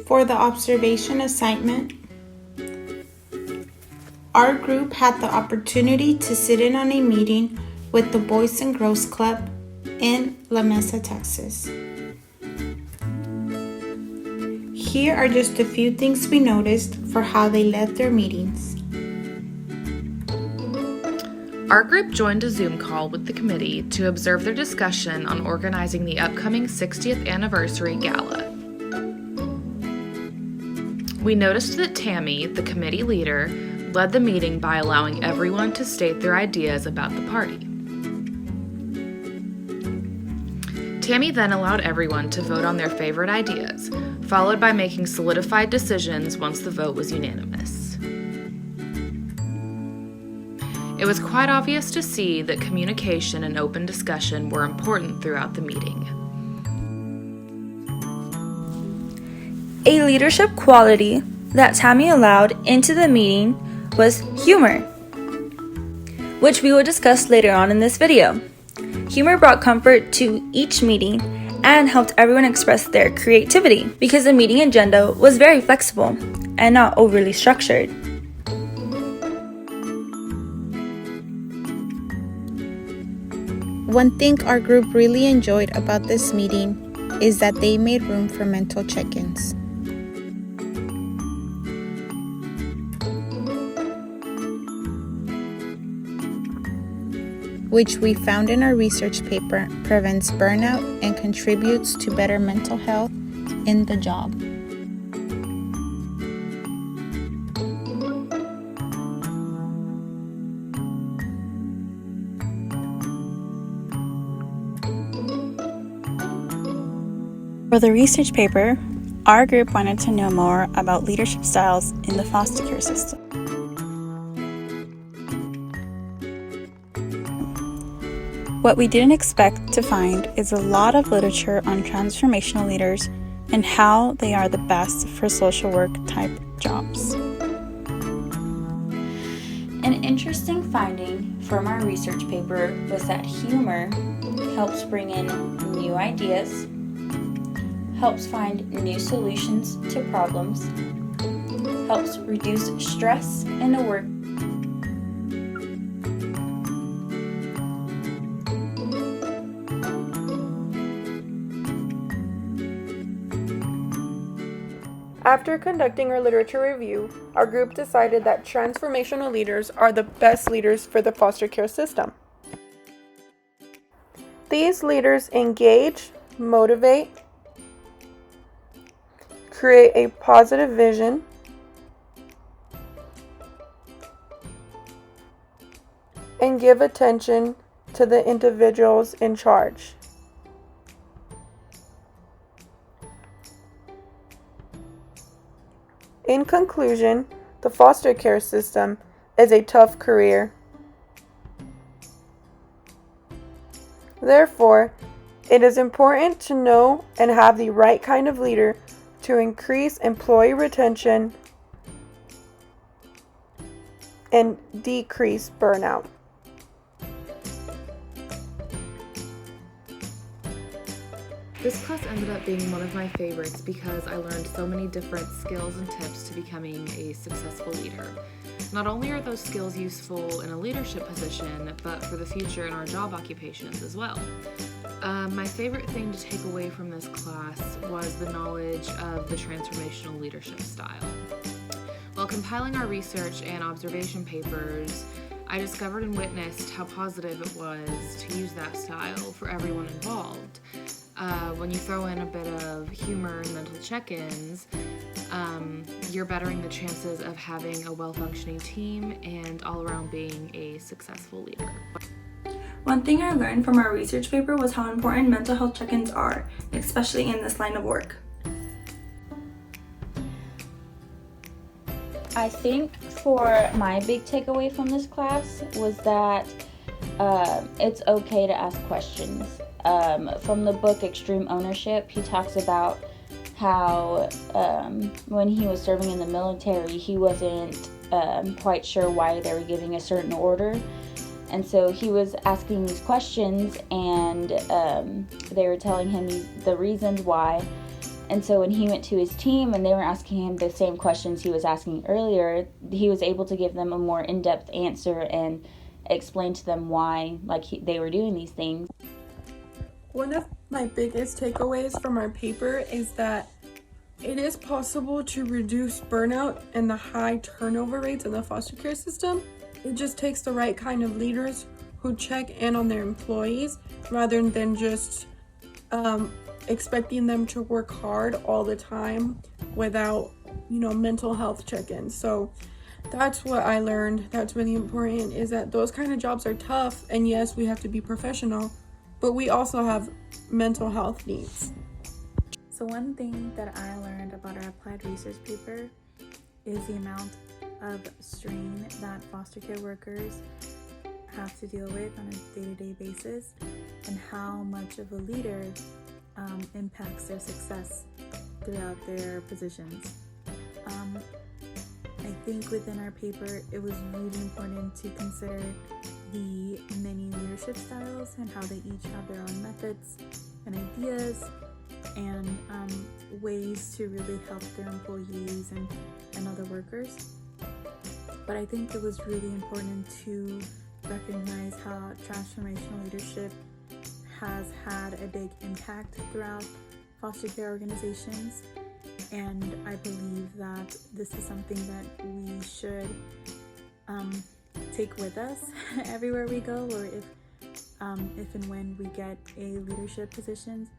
For the observation assignment, our group had the opportunity to sit in on a meeting with the Boys and Girls Club in La Mesa, Texas. Here are just a few things we noticed for how they led their meetings. Our group joined a Zoom call with the committee to observe their discussion on organizing the upcoming 60th anniversary gala. We noticed that Tammy, the committee leader, led the meeting by allowing everyone to state their ideas about the party. Tammy then allowed everyone to vote on their favorite ideas, followed by making solidified decisions once the vote was unanimous. It was quite obvious to see that communication and open discussion were important throughout the meeting. A leadership quality that Tammy allowed into the meeting was humor, which we will discuss later on in this video. Humor brought comfort to each meeting and helped everyone express their creativity because the meeting agenda was very flexible and not overly structured. One thing our group really enjoyed about this meeting is that they made room for mental check-ins. Which we found in our research paper prevents burnout and contributes to better mental health in the job. For the research paper, our group wanted to know more about leadership styles in the foster care system. What we didn't expect to find is a lot of literature on transformational leaders and how they are the best for social work type jobs. An interesting finding from our research paper was that humor helps bring in new ideas, helps find new solutions to problems, helps reduce stress in the work. After conducting our literature review, our group decided that transformational leaders are the best leaders for the foster care system. These leaders engage, motivate, create a positive vision, and give attention to the individuals in charge. In conclusion, the foster care system is a tough career. Therefore, it is important to know and have the right kind of leader to increase employee retention and decrease burnout. This class ended up being one of my favorites because I learned so many different skills and tips to becoming a successful leader. Not only are those skills useful in a leadership position, but for the future in our job occupations as well. My favorite thing to take away from this class was the knowledge of the transformational leadership style. While compiling our research and observation papers, I discovered and witnessed how positive it was to use that style for everyone involved. When you throw in a bit of humor and mental check-ins, you're bettering the chances of having a well-functioning team and all around being a successful leader. One thing I learned from our research paper was how important mental health check-ins are, especially in this line of work. I think for my big takeaway from this class was that it's okay to ask questions. From the book Extreme Ownership, he talks about how when he was serving in the military, he wasn't quite sure why they were giving a certain order. And so he was asking these questions, and they were telling him the reasons why. And so when he went to his team and they were asking him the same questions he was asking earlier, he was able to give them a more in-depth answer and explain to them why they were doing these things. One of my biggest takeaways from our paper is that it is possible to reduce burnout and the high turnover rates in the foster care system. It just takes the right kind of leaders who check in on their employees rather than just expecting them to work hard all the time without, mental health check-ins. So that's what I learned that's really important, is that those kind of jobs are tough, and yes, we have to be professional, but we also have mental health needs. So one thing that I learned about our applied research paper is the amount of strain that foster care workers have to deal with on a day-to-day basis, and how much of a leader impacts their success throughout their positions. I think within our paper it was really important to consider the many leadership styles and how they each have their own methods and ideas and ways to really help their employees and other workers. But I think it was really important to recognize how transformational leadership has had a big impact throughout foster care organizations, and I believe that this is something that we should take with us everywhere we go, or if and when we get a leadership position